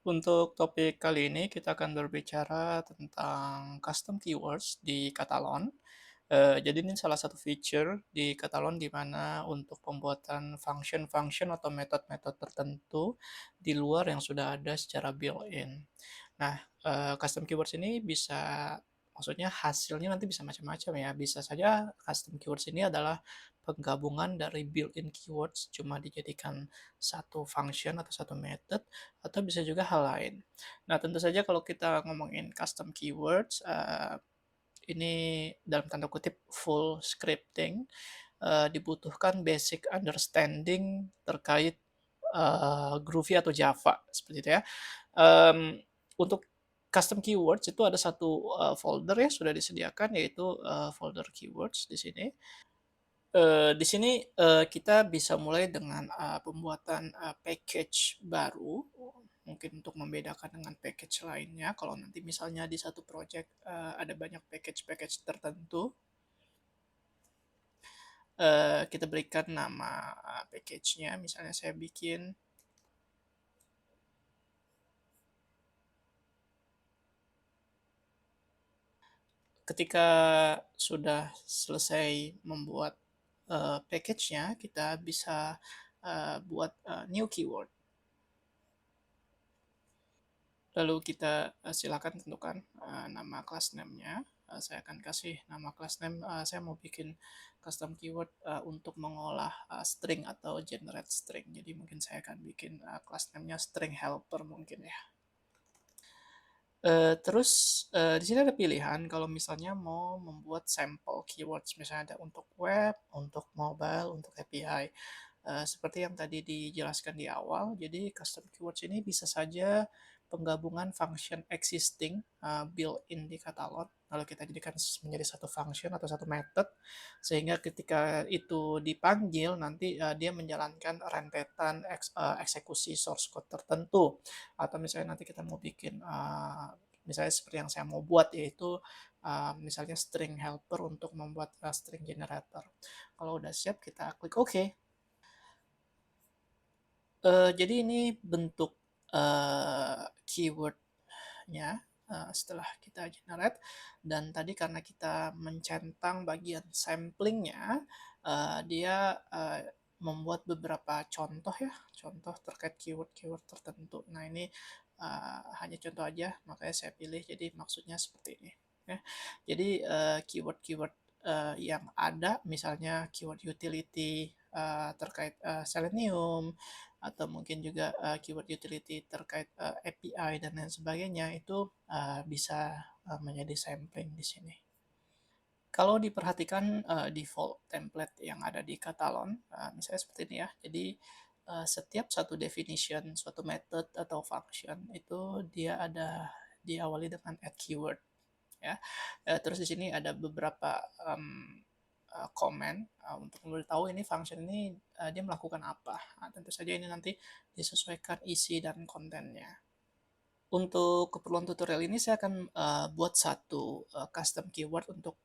Untuk topik kali ini kita akan berbicara tentang custom keywords di Catalan. Jadi ini salah satu feature di Catalan di mana untuk pembuatan function-function atau metode-metode tertentu di luar yang sudah ada secara built-in. Nah, custom keywords ini bisa maksudnya hasilnya nanti bisa macam-macam ya. Bisa saja custom keywords ini adalah penggabungan dari built-in keywords cuma dijadikan satu function atau satu method atau bisa juga hal lain. Nah, tentu saja kalau kita ngomongin custom keywords, ini dalam tanda kutip full scripting, dibutuhkan basic understanding terkait Groovy atau Java seperti itu ya. Untuk custom keywords itu ada satu folder ya sudah disediakan yaitu folder keywords di sini. Di sini kita bisa mulai dengan pembuatan package baru, mungkin untuk membedakan dengan package lainnya. Kalau nanti misalnya di satu project ada banyak package-package tertentu, kita berikan nama package-nya. Misalnya saya bikin ketika sudah selesai membuat package-nya, kita bisa buat new keyword. Lalu kita silakan tentukan nama class name-nya. Saya akan kasih nama class name. Saya mau bikin custom keyword untuk mengolah string atau generate string. Jadi mungkin saya akan bikin class name-nya string helper mungkin ya. Terus di sini ada pilihan kalau misalnya mau membuat sampel keywords, misalnya ada untuk web, untuk mobile, untuk API. Seperti yang tadi dijelaskan di awal, jadi custom keywords ini bisa saja penggabungan function existing built-in di katalog, lalu kita jadikan menjadi satu function atau satu method, sehingga ketika itu dipanggil nanti dia menjalankan rentetan eksekusi source code tertentu, atau misalnya nanti kita mau bikin misalnya seperti yang saya mau buat yaitu misalnya string helper untuk membuat string generator. Kalau udah siap kita klik OK. Jadi ini bentuk keywordnya setelah kita generate, dan tadi karena kita mencentang bagian samplingnya, dia membuat beberapa contoh ya, contoh terkait keyword-keyword tertentu. Nah ini hanya contoh aja, makanya saya pilih. Jadi maksudnya seperti ini. Ya. Jadi keyword-keyword yang ada, misalnya keyword utility terkait Selenium, atau mungkin juga keyword utility terkait API dan lain sebagainya, itu bisa menjadi sampling di sini. Kalau diperhatikan default template yang ada di Catalan, misalnya seperti ini ya. Jadi setiap satu definition, suatu method atau function itu dia ada diawali dengan add keyword ya. Terus di sini ada beberapa komen untuk memberitahu ini function ini dia melakukan apa. Nah, tentu saja ini nanti disesuaikan isi dan kontennya. Untuk keperluan tutorial ini saya akan buat satu custom keyword untuk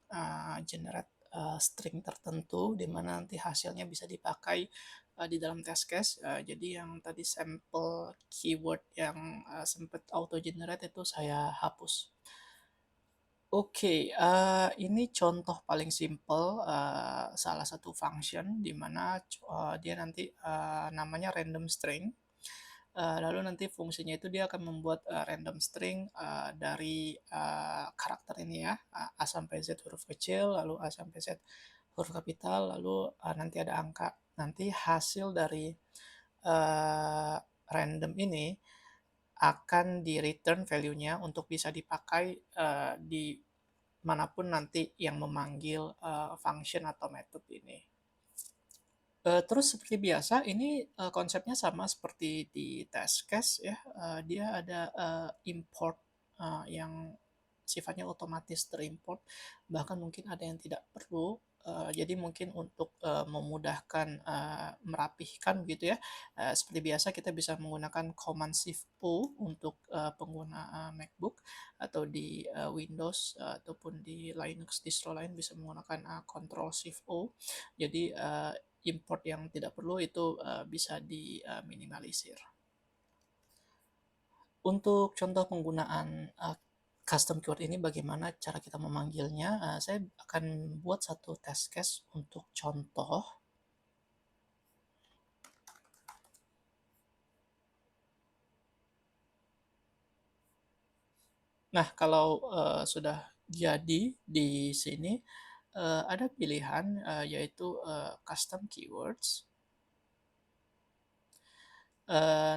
generate string tertentu di mana nanti hasilnya bisa dipakai di dalam test case. Jadi yang tadi sampel keyword yang sempat auto generate itu saya hapus. Oke, ini contoh paling simple, salah satu function di mana dia nanti namanya random string. Lalu nanti fungsinya itu dia akan membuat random string dari karakter ini ya, A sampai Z huruf kecil, lalu A sampai Z huruf kapital, lalu nanti ada angka. Nanti hasil dari random ini akan di return value-nya untuk bisa dipakai di manapun nanti yang memanggil function atau method ini. Terus seperti biasa ini konsepnya sama seperti di test case ya, dia ada import yang sifatnya otomatis terimport, bahkan mungkin ada yang tidak perlu. Jadi mungkin untuk memudahkan merapihkan gitu ya, seperti biasa kita bisa menggunakan command shift O untuk pengguna MacBook, atau di Windows ataupun di Linux distro lain bisa menggunakan control shift O. Jadi import yang tidak perlu itu bisa diminimalisir. Untuk contoh penggunaan custom keyword ini bagaimana cara kita memanggilnya, saya akan buat satu test case untuk contoh. Nah, kalau sudah jadi di sini ada pilihan yaitu custom keywords.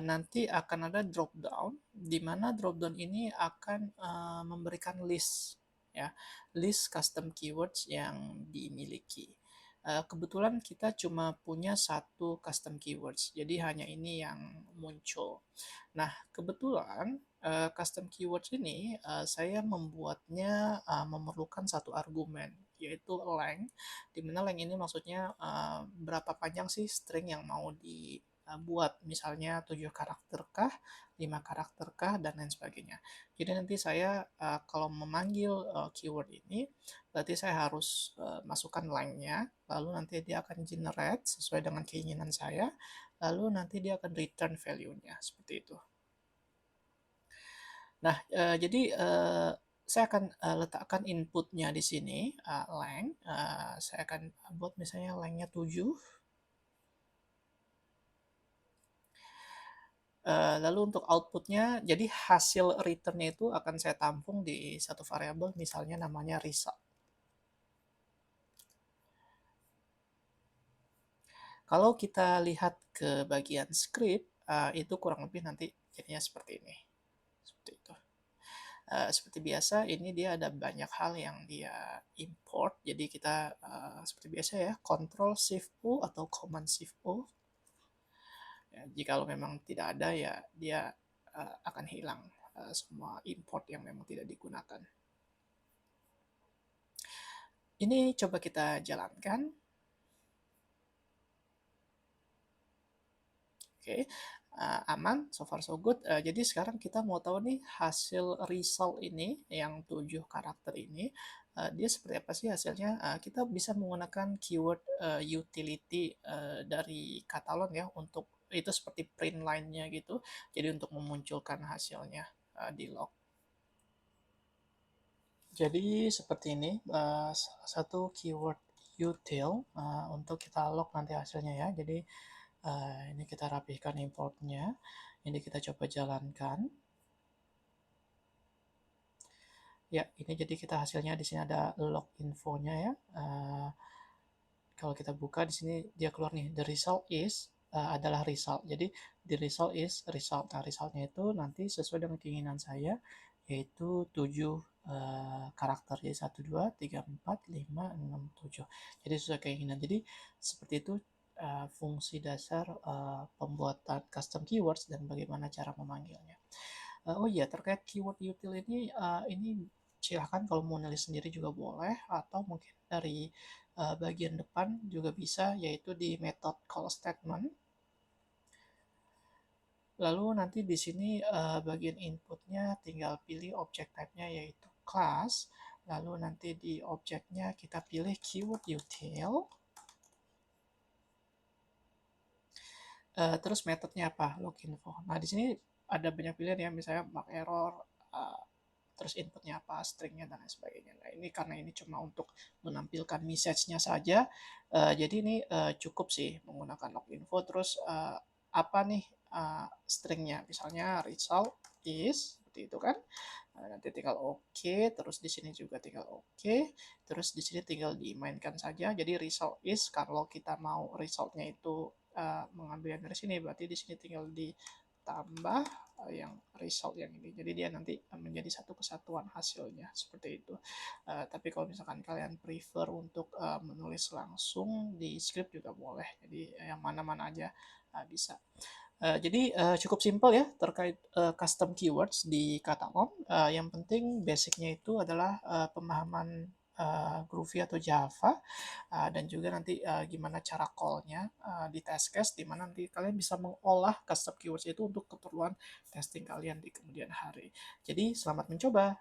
Nanti akan ada drop down, di mana drop down ini akan memberikan list, ya, list custom keywords yang dimiliki. Kebetulan kita cuma punya satu custom keywords, jadi hanya ini yang muncul. Nah, kebetulan custom keywords ini saya membuatnya memerlukan satu argumen, yaitu length, di mana length ini maksudnya berapa panjang sih string yang mau buat, misalnya 7 karakter kah, 5 karakter kah, dan lain sebagainya. Jadi nanti saya kalau memanggil keyword ini, berarti saya harus masukkan length-nya, lalu nanti dia akan generate sesuai dengan keinginan saya, lalu nanti dia akan return value-nya, seperti itu. Nah, jadi saya akan letakkan inputnya di sini, length, saya akan buat misalnya length-nya 7. Lalu untuk outputnya, jadi hasil returnnya itu akan saya tampung di satu variabel, misalnya namanya result. Kalau kita lihat ke bagian script, itu kurang lebih nanti jadinya seperti ini. Seperti itu. Seperti biasa, ini dia ada banyak hal yang dia import. Jadi kita seperti biasa ya, Ctrl Shift U atau Command Shift U. Ya, jika memang tidak ada ya dia akan hilang semua import yang memang tidak digunakan. Ini coba kita jalankan. Oke, aman, so far so good. Jadi sekarang kita mau tahu nih hasil result ini yang 7 karakter ini, dia seperti apa sih hasilnya. Kita bisa menggunakan keyword utility dari Catalon ya, untuk itu seperti print line-nya gitu. Jadi untuk memunculkan hasilnya di log. Jadi seperti ini, salah satu keyword util untuk kita log nanti hasilnya ya. Jadi ini kita rapihkan importnya. Ini kita coba jalankan. Ya, ini jadi kita hasilnya di sini ada log infonya ya. Kalau kita buka di sini dia keluar nih, the result is adalah result. Jadi the result is result. Nah, resultnya itu nanti sesuai dengan keinginan saya, yaitu 7 karakter. Jadi 1, 2, 3, 4, 5, 6, 7. Jadi sesuai keinginan. Jadi seperti itu fungsi dasar pembuatan custom keywords dan bagaimana cara memanggilnya. Oh iya, terkait keyword util ini silahkan kalau mau nulis sendiri juga boleh, atau mungkin dari bagian depan juga bisa, yaitu di method call statement. Lalu nanti di sini bagian inputnya tinggal pilih object type-nya yaitu class. Lalu nanti di objeknya kita pilih keyword util. Terus metodenya apa? Loginfo. Nah, di sini ada banyak pilihan ya, misalnya mark error, terus inputnya apa, stringnya, dan lain sebagainya. Nah, ini karena ini cuma untuk menampilkan message-nya saja, jadi ini cukup sih menggunakan loginfo. Terus apa nih stringnya, misalnya result is, seperti itu kan. Nanti tinggal oke, terus di sini juga tinggal oke, terus di sini tinggal dimainkan saja. Jadi result is, kalau kita mau resultnya itu mengambil dari sini, berarti di sini tinggal ditambah yang result yang ini. Jadi dia nanti menjadi satu kesatuan hasilnya, seperti itu. Tapi kalau misalkan kalian prefer untuk menulis langsung di script juga boleh. Jadi yang mana-mana aja bisa. Jadi cukup simpel ya terkait custom keywords di Catalan. Yang penting basicnya itu adalah pemahaman Groovy atau Java, dan juga nanti gimana cara call-nya di test case, di mana nanti kalian bisa mengolah custom keywords itu untuk keperluan testing kalian di kemudian hari. Jadi selamat mencoba.